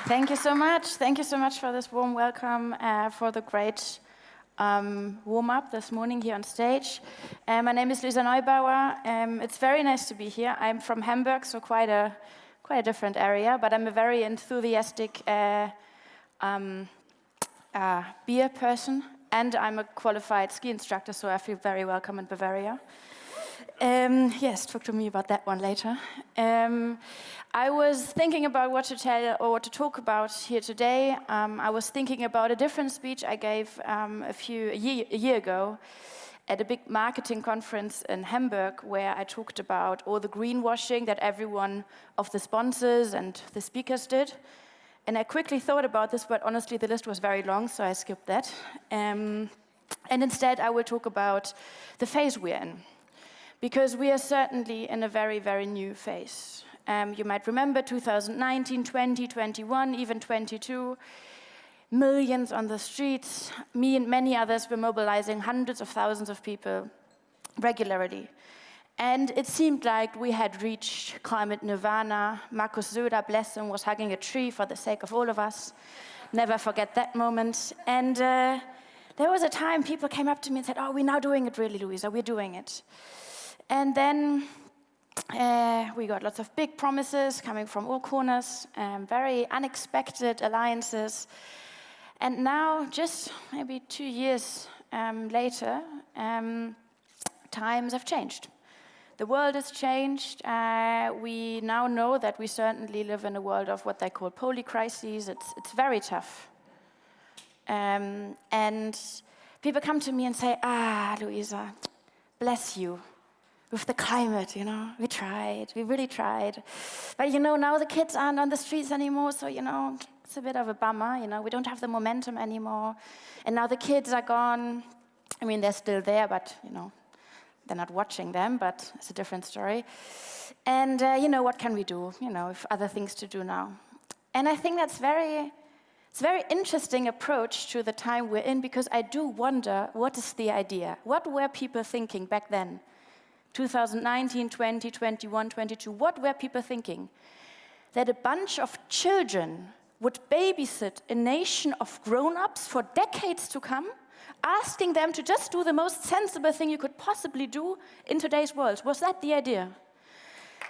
Thank you so much. Thank you so much for this warm welcome, for the great warm-up this morning here on stage. My name is Luisa Neubauer. It's very nice to be here. I'm from Hamburg, so quite a different area, but I'm a very enthusiastic beer person, and I'm a qualified ski instructor, so I feel very welcome in Bavaria. Yes, talk to me about that one later. I was thinking about what to tell or what to talk about here today. I was thinking about a different speech I gave a year ago at a big marketing conference in Hamburg, where I talked about all the greenwashing that every one of the sponsors and the speakers did. And I quickly thought about this, but honestly, the list was very long, so I skipped that. And instead, I will talk about the phase we're in, because we are certainly in a very, very new phase. You might remember 2019, 20, 21, even 22. Millions on the streets. Me and many others were mobilizing hundreds of thousands of people regularly. And it seemed like we had reached climate nirvana. Markus Söder, bless him, was hugging a tree for the sake of all of us. Never forget that moment. And there was a time people came up to me and said, "Oh, we're now doing it really, Luisa, we're doing it." And then we got lots of big promises coming from all corners, very unexpected alliances. And now, just maybe 2 years later, times have changed. The world has changed. We now know that we certainly live in a world of what they call polycrises. It's very tough. And people come to me and say, Luisa, bless you. With the climate, we tried, we really tried. But now the kids aren't on the streets anymore, so it's a bit of a bummer, we don't have the momentum anymore. And now the kids are gone. I mean, they're still there, but they're not watching them, but it's a different story. And what can we do, if other things to do now? And I think it's a very interesting approach to the time we're in, because I do wonder, what is the idea? What were people thinking back then? 2019, 20, 21, 22, what were people thinking? That a bunch of children would babysit a nation of grown-ups for decades to come, asking them to just do the most sensible thing you could possibly do in today's world. Was that the idea?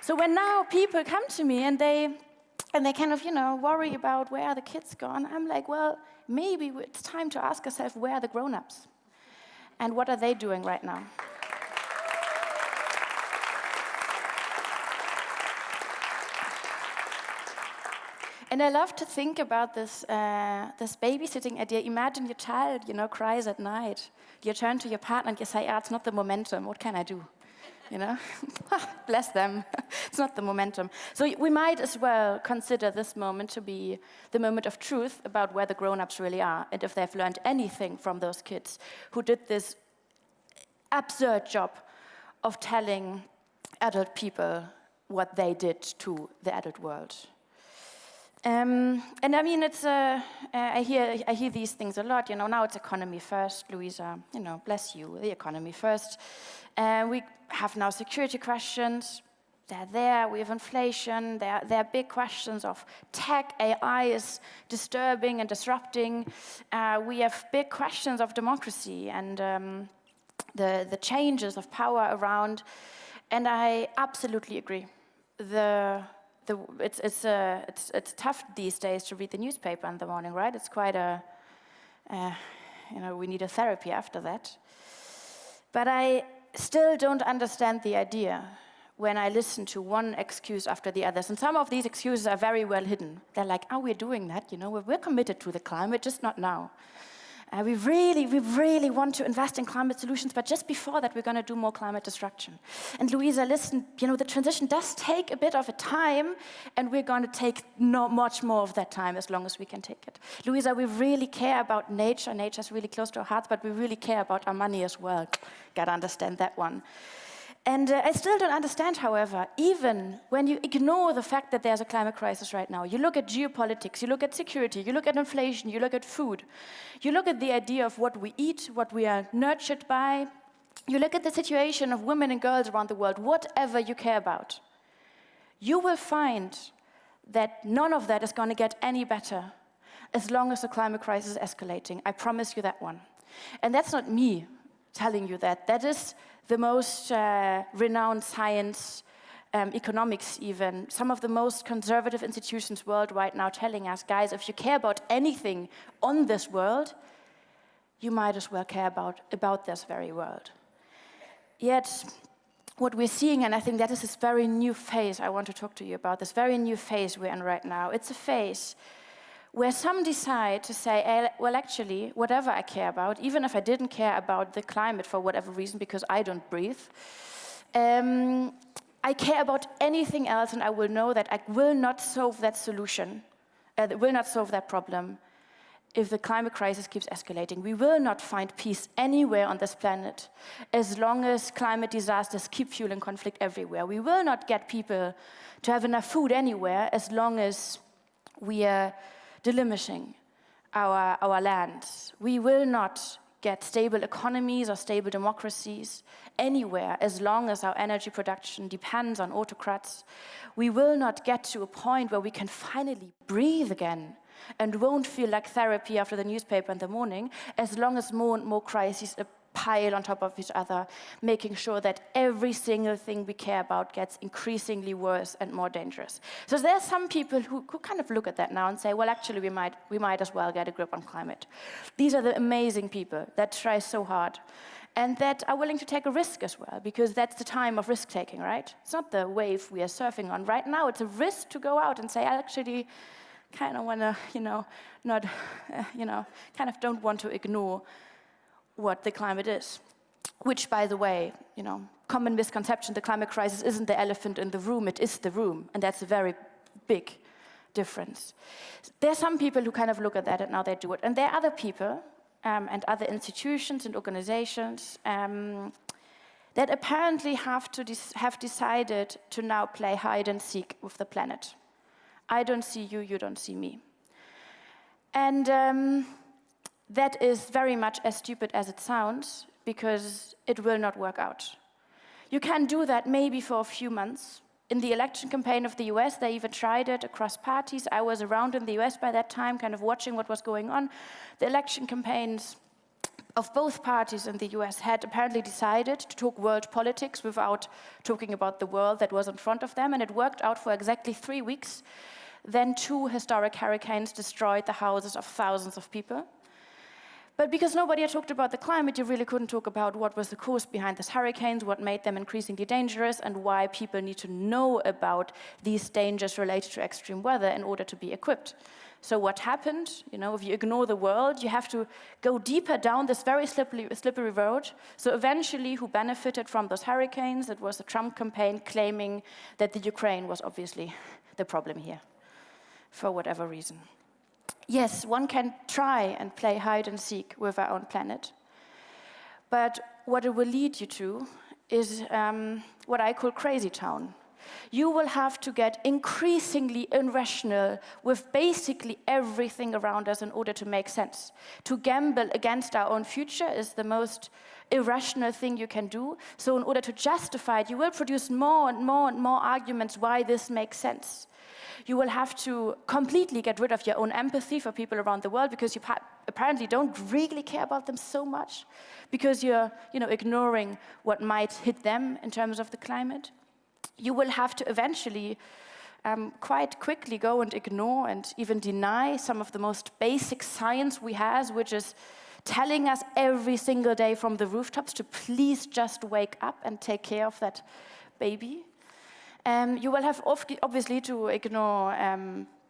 So when now people come to me and they kind of, worry about where are the kids gone, I'm like, well, maybe it's time to ask ourselves, where are the grown-ups? And what are they doing right now? And I love to think about this babysitting idea. Imagine your child, cries at night. You turn to your partner and you say, it's not the momentum. What can I do? Bless them. It's not the momentum. So we might as well consider this moment to be the moment of truth about where the grown-ups really are, and if they've learned anything from those kids who did this absurd job of telling adult people what they did to the adult world. And I mean, I hear these things a lot. Now it's economy first, Luisa. Bless you, the economy first. We have now security questions. They're there. We have inflation. There are big questions of tech. AI is disturbing and disrupting. We have big questions of democracy and the changes of power around. And I absolutely agree. It's tough these days to read the newspaper in the morning, right? It's quite we need a therapy after that. But I still don't understand the idea when I listen to one excuse after the others. And some of these excuses are very well hidden. They're like, we're doing that, we're committed to the climate, just not now. We really want to invest in climate solutions, but just before that, we're going to do more climate destruction. And Luisa, listen, the transition does take a bit of a time, and we're going to take much more of that time as long as we can take it. Luisa, we really care about nature. Nature's really close to our hearts, but we really care about our money as well. Got to understand that one. And I still don't understand, however, even when you ignore the fact that there's a climate crisis right now, you look at geopolitics, you look at security, you look at inflation, you look at food, you look at the idea of what we eat, what we are nurtured by, you look at the situation of women and girls around the world, whatever you care about. you will find that none of that is going to get any better as long as the climate crisis is escalating. I promise you that one. And that's not me telling you that. That is the most renowned science, economics even, some of the most conservative institutions worldwide now telling us, guys, if you care about anything on this world, you might as well care about this very world. Yet, what we're seeing, and I think that is this very new phase I want to talk to you about, this very new phase we're in right now. It's a phase where some decide to say, well, actually, whatever I care about, even if I didn't care about the climate for whatever reason, because I don't breathe, I care about anything else, and I will know that I will not solve that solution, will not solve that problem if the climate crisis keeps escalating. We will not find peace anywhere on this planet as long as climate disasters keep fueling conflict everywhere. We will not get people to have enough food anywhere as long as we are diminishing our land. We will not get stable economies or stable democracies anywhere as long as our energy production depends on autocrats. We will not get to a point where we can finally breathe again and won't feel like therapy after the newspaper in the morning as long as more and more crises pile on top of each other, making sure that every single thing we care about gets increasingly worse and more dangerous. So there are some people who kind of look at that now and say, well, actually, we might as well get a grip on climate. These are the amazing people that try so hard and that are willing to take a risk as well, because that's the time of risk-taking, right? It's not the wave we are surfing on. Right now, it's a risk to go out and say, I actually kind of want to, kind of don't want to ignore what the climate is, which, by the way, common misconception, the climate crisis isn't the elephant in the room, it is the room, and that's a very big difference. There are some people who kind of look at that and now they do it, and there are other people and other institutions and organizations that apparently have decided to now play hide and seek with the planet. I don't see you, you don't see me. And that is very much as stupid as it sounds, because it will not work out. You can do that maybe for a few months. In the election campaign of the US, they even tried it across parties. I was around in the US by that time, kind of watching what was going on. The election campaigns of both parties in the US had apparently decided to talk world politics without talking about the world that was in front of them, and it worked out for exactly 3 weeks. Then 2 historic hurricanes destroyed the houses of thousands of people. But because nobody had talked about the climate, you really couldn't talk about what was the cause behind these hurricanes, what made them increasingly dangerous, and why people need to know about these dangers related to extreme weather in order to be equipped. So what happened? If you ignore the world, you have to go deeper down this very slippery road. So eventually, who benefited from those hurricanes? It was the Trump campaign claiming that the Ukraine was obviously the problem here, for whatever reason. Yes, one can try and play hide and seek with our own planet. But what it will lead you to is what I call crazy town. You will have to get increasingly irrational with basically everything around us in order to make sense. To gamble against our own future is the most irrational thing you can do. So in order to justify it, you will produce more and more and more arguments why this makes sense. You will have to completely get rid of your own empathy for people around the world, because you apparently don't really care about them so much, because you're ignoring what might hit them in terms of the climate. You will have to eventually quite quickly go and ignore and even deny some of the most basic science we have, which is telling us every single day from the rooftops to please just wake up and take care of that baby. You will have obviously to ignore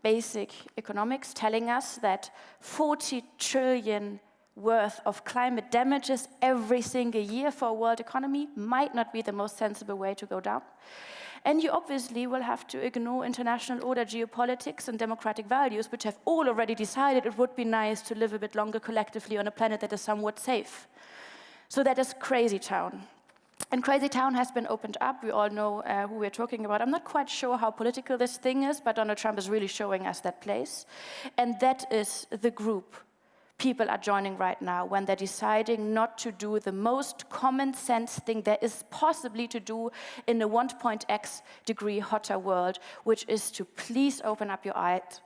basic economics telling us that 40 trillion worth of climate damages every single year for a world economy might not be the most sensible way to go down. And you obviously will have to ignore international order, geopolitics, and democratic values, which have all already decided it would be nice to live a bit longer collectively on a planet that is somewhat safe. So that is crazy town. And Crazy Town has been opened up. We all know who we're talking about. I'm not quite sure how political this thing is, but Donald Trump is really showing us that place. And that is the group people are joining right now when they're deciding not to do the most common sense thing there is possibly to do in a 1.x degree hotter world, which is to please open up your eyes,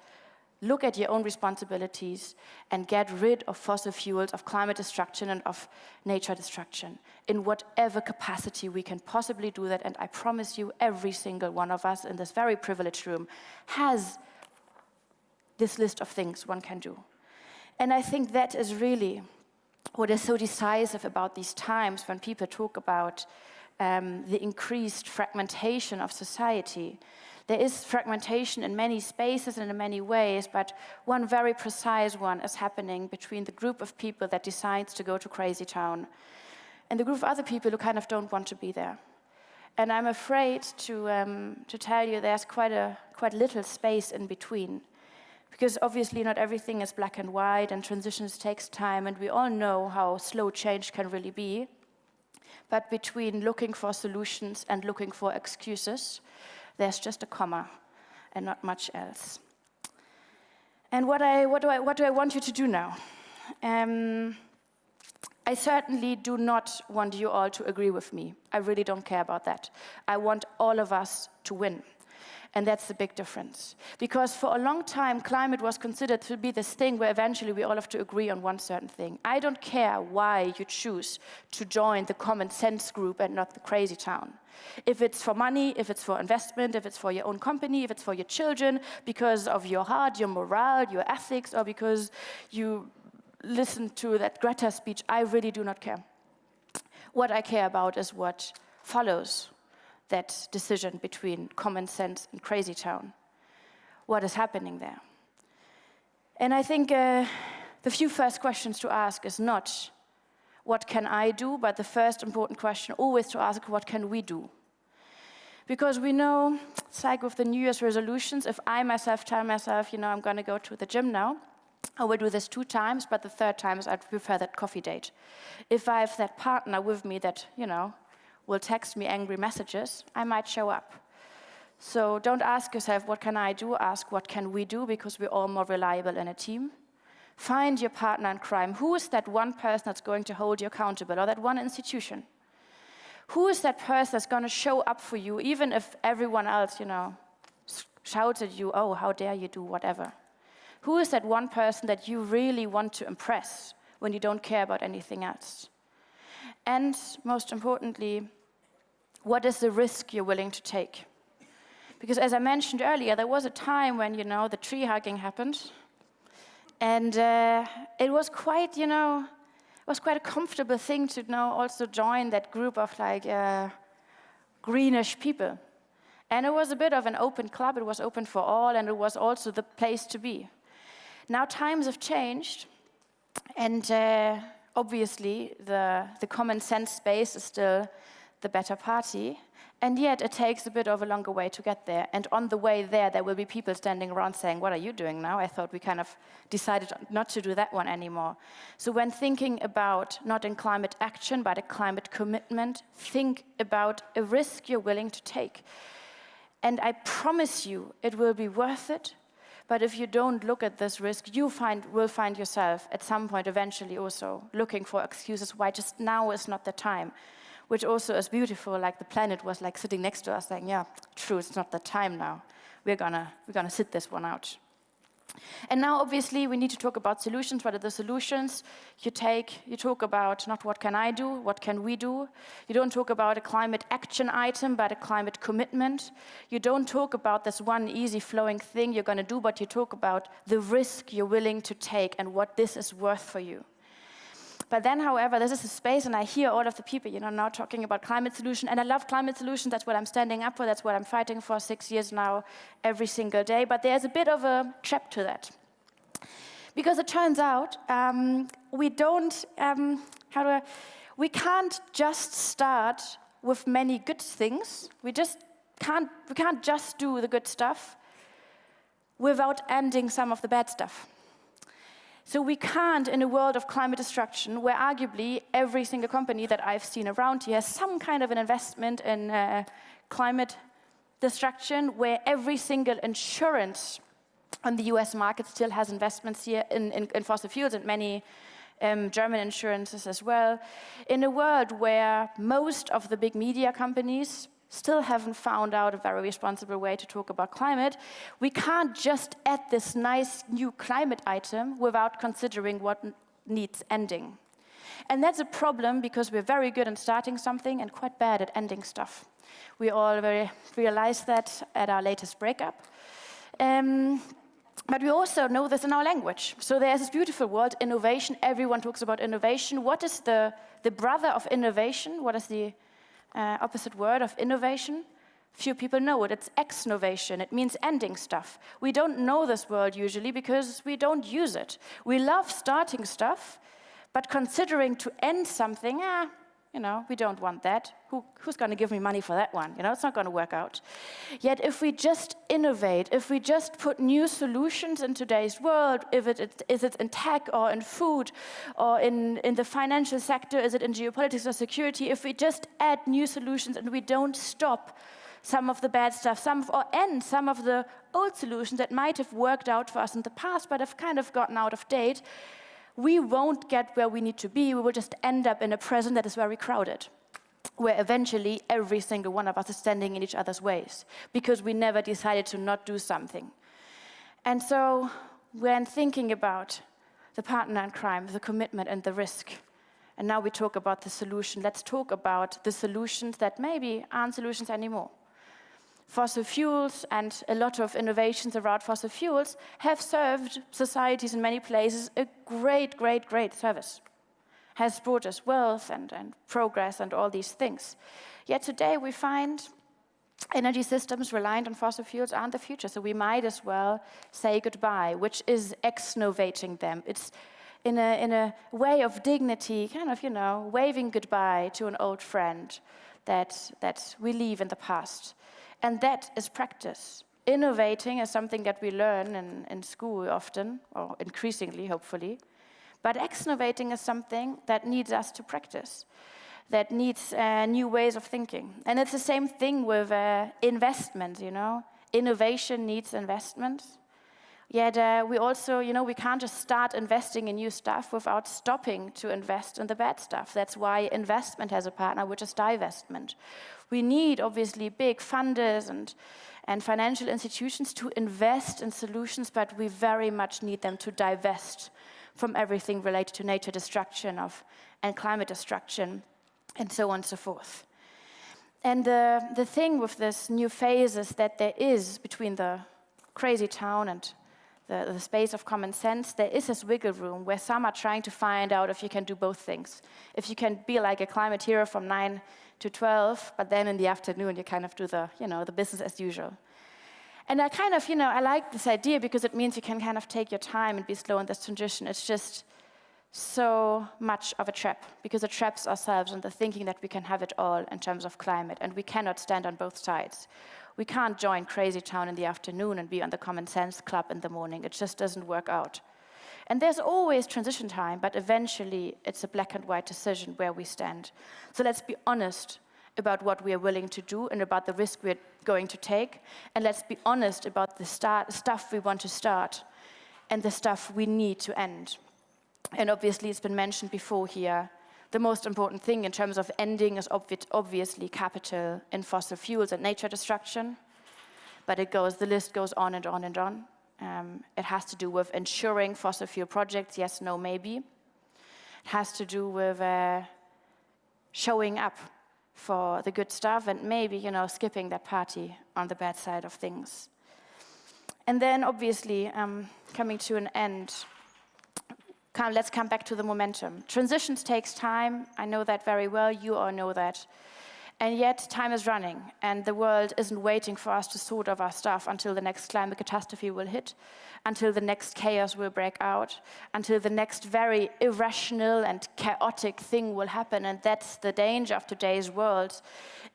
look at your own responsibilities, and get rid of fossil fuels, of climate destruction, and of nature destruction in whatever capacity we can possibly do that. And I promise you, every single one of us in this very privileged room has this list of things one can do. And I think that is really what is so decisive about these times when people talk about the increased fragmentation of society. There is fragmentation in many spaces and in many ways, but one very precise one is happening between the group of people that decides to go to Crazy Town and the group of other people who kind of don't want to be there. And I'm afraid to tell you there's quite little space in between. Because obviously not everything is black and white, and transitions takes time, and we all know how slow change can really be. But between looking for solutions and looking for excuses, there's just a comma and not much else. And what do I want you to do now? I certainly do not want you all to agree with me. I really don't care about that. I want all of us to win. And that's the big difference. Because for a long time, climate was considered to be this thing where eventually we all have to agree on one certain thing. I don't care why you choose to join the common sense group and not the Crazy Town. If it's for money, if it's for investment, if it's for your own company, if it's for your children, because of your heart, your morale, your ethics, or because you listen to that Greta speech, I really do not care. What I care about is what follows that decision between common sense and Crazy Town. What is happening there? And I think the few first questions to ask is not, what can I do? But the first important question always to ask, what can we do? Because we know, it's like with the New Year's resolutions, if I myself tell myself, I'm going to go to the gym now, I will do this 2 times, but the 3rd time is I'd prefer that coffee date. If I have that partner with me that, will text me angry messages, I might show up. So don't ask yourself, what can I do? Ask, what can we do? Because we're all more reliable in a team. Find your partner in crime. Who is that one person that's going to hold you accountable, or that one institution? Who is that person that's going to show up for you, even if everyone else, shouts at you, oh, how dare you do whatever? Who is that one person that you really want to impress when you don't care about anything else? And most importantly, what is the risk you're willing to take? Because as I mentioned earlier, there was a time when, the tree hugging happened. And it was quite, a comfortable thing to also join that group of greenish people. And it was a bit of an open club. It was open for all, and it was also the place to be. Now times have changed, and obviously, the common sense space is still the better party, and yet it takes a bit of a longer way to get there. And on the way there will be people standing around saying, what are you doing now? I thought we kind of decided not to do that one anymore. So when thinking about not in climate action, but a climate commitment, think about a risk you're willing to take. And I promise you, it will be worth it. But if you don't look at this risk, you will find yourself at some point eventually also looking for excuses why just now is not the time, which also is beautiful. Like the planet was sitting next to us saying, yeah, true, it's not the time now. We're gonna sit this one out. And now, obviously, we need to talk about solutions. What are the solutions you take? You talk about not what can I do, what can we do? You don't talk about a climate action item, but a climate commitment. You don't talk about this one easy flowing thing you're going to do, but you talk about the risk you're willing to take and what this is worth for you. But then, however, this is a space, and I hear all of the people, now talking about climate solution, and I love climate solutions. That's what I'm standing up for. That's what I'm fighting for 6 years now, every single day. But there's a bit of a trap to that, because it turns out we can't just start with many good things. We can't just do the good stuff without ending some of the bad stuff. So we can't, in a world of climate destruction, where arguably every single company that I've seen around here has some kind of an investment in climate destruction, where every single insurance on the US market still has investments here in fossil fuels, and many German insurances as well. In a world where most of the big media companies still haven't found out a very responsible way to talk about climate, we can't just add this nice new climate item without considering what needs ending. And that's a problem because we're very good at starting something and quite bad at ending stuff. We all realized that at our latest breakup. But we also know this in our language. So there's this beautiful word, innovation. Everyone talks about innovation. What is the brother of innovation? What is the opposite word of innovation? Few people know it. It's exnovation. It means ending stuff. We don't know this word usually because we don't use it. We love starting stuff, but considering to end something, we don't want that. Who's going to give me money for that one? It's not going to work out. Yet if we just innovate, if we just put new solutions in today's world, is it in tech or in food or in the financial sector, is it in geopolitics or security, if we just add new solutions and we don't stop some of the bad stuff, or end some of the old solutions that might have worked out for us in the past but have kind of gotten out of date, we won't get where we need to be. We will just end up in a present that is very crowded, where eventually every single one of us is standing in each other's ways because we never decided to not do something. And so when thinking about the partner in crime, the commitment and the risk, and now we talk about the solution, let's talk about the solutions that maybe aren't solutions anymore. Fossil fuels and a lot of innovations around fossil fuels have served societies in many places a great, great, great service. Has brought us wealth and progress and all these things. Yet today we find energy systems reliant on fossil fuels aren't the future, so we might as well say goodbye, which is exnovating them. It's in a way of dignity, kind of, waving goodbye to an old friend that we leave in the past. And that is practice. Innovating is something that we learn in school often, or increasingly, hopefully. But exnovating is something that needs us to practice, that needs new ways of thinking. And it's the same thing with investment, Innovation needs investment. Yet we also, we can't just start investing in new stuff without stopping to invest in the bad stuff. That's why investment has a partner, which is divestment. We need, obviously, big funders and financial institutions to invest in solutions, but we very much need them to divest from everything related to nature destruction and climate destruction, and so on and so forth. And the thing with this new phase is that there is, between the crazy town and the space of common sense, there is this wiggle room where some are trying to find out if you can do both things. If you can be like a climate hero from 9 to 12, but then in the afternoon you kind of do the business as usual. And I kind of, I like this idea because it means you can kind of take your time and be slow in this transition. It's just so much of a trap because it traps ourselves in the thinking that we can have it all in terms of climate, and we cannot stand on both sides. We can't join Crazy Town in the afternoon and be on the Common Sense Club in the morning. It just doesn't work out. And there's always transition time, but eventually it's a black and white decision where we stand. So let's be honest about what we are willing to do and about the risk we're going to take. And let's be honest about the stuff we want to start and the stuff we need to end. And obviously, it's been mentioned before here, the most important thing in terms of ending is obviously capital in fossil fuels and nature destruction. But the list goes on and on and on. It has to do with ensuring fossil fuel projects, yes, no, maybe. It has to do with showing up for the good stuff and maybe, skipping that party on the bad side of things. And then, obviously, coming to an end, let's come back to the momentum. Transitions takes time. I know that very well. You all know that. And yet, time is running, and the world isn't waiting for us to sort of our stuff until the next climate catastrophe will hit, until the next chaos will break out, until the next very irrational and chaotic thing will happen, and that's the danger of today's world.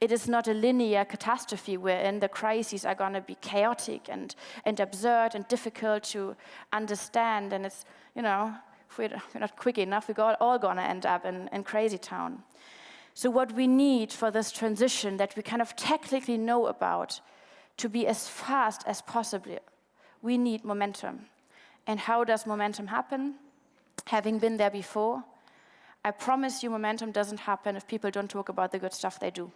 It is not a linear catastrophe wherein the crises are going to be chaotic and absurd and difficult to understand, and it's, if we're not quick enough, we're all going to end up in Crazy Town. So what we need for this transition that we kind of technically know about to be as fast as possible We need momentum. And how does momentum happen? Having been there before, I promise you momentum doesn't happen if people don't talk about the good stuff they do.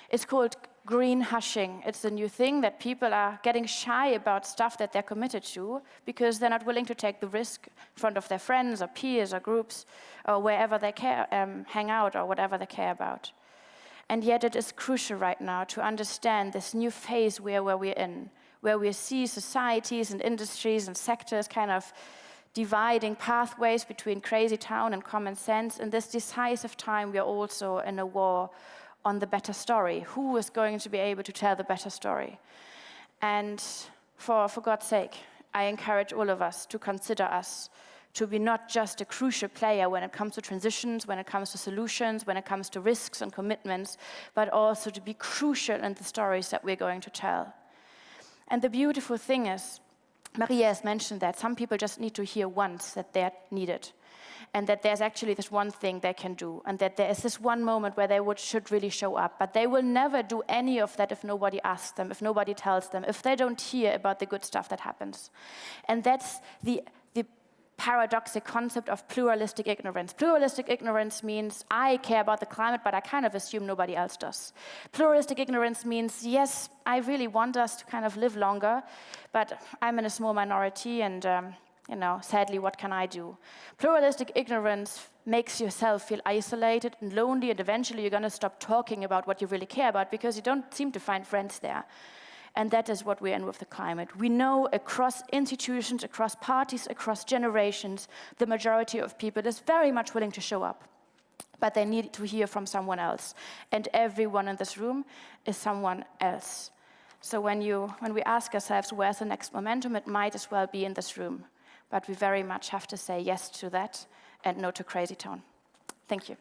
It's called green hushing. It's a new thing that people are getting shy about stuff that they're committed to because they're not willing to take the risk in front of their friends or peers or groups or wherever they hang out or whatever they care about. And yet it is crucial right now to understand this new phase where we're in, where we see societies and industries and sectors kind of dividing pathways between crazy town and common sense. In this decisive time, we are also in a war on the better story. Who is going to be able to tell the better story? And for God's sake, I encourage all of us to consider us to be not just a crucial player when it comes to transitions, when it comes to solutions, when it comes to risks and commitments, but also to be crucial in the stories that we're going to tell. And the beautiful thing is, Maria has mentioned that some people just need to hear once that they're needed, and that there's actually this one thing they can do, and that there is this one moment where they should really show up. But they will never do any of that if nobody asks them, if nobody tells them, if they don't hear about the good stuff that happens. And that's the paradoxic concept of pluralistic ignorance. Pluralistic ignorance means I care about the climate, but I kind of assume nobody else does. Pluralistic ignorance means, yes, I really want us to kind of live longer, but I'm in a small minority, and sadly, what can I do? Pluralistic ignorance makes yourself feel isolated and lonely, and eventually you're going to stop talking about what you really care about because you don't seem to find friends there. And that is what we're in with the climate. We know across institutions, across parties, across generations, the majority of people is very much willing to show up. But they need to hear from someone else. And everyone in this room is someone else. So when we ask ourselves, where's the next momentum, it might as well be in this room. But we very much have to say yes to that and no to crazy town. Thank you.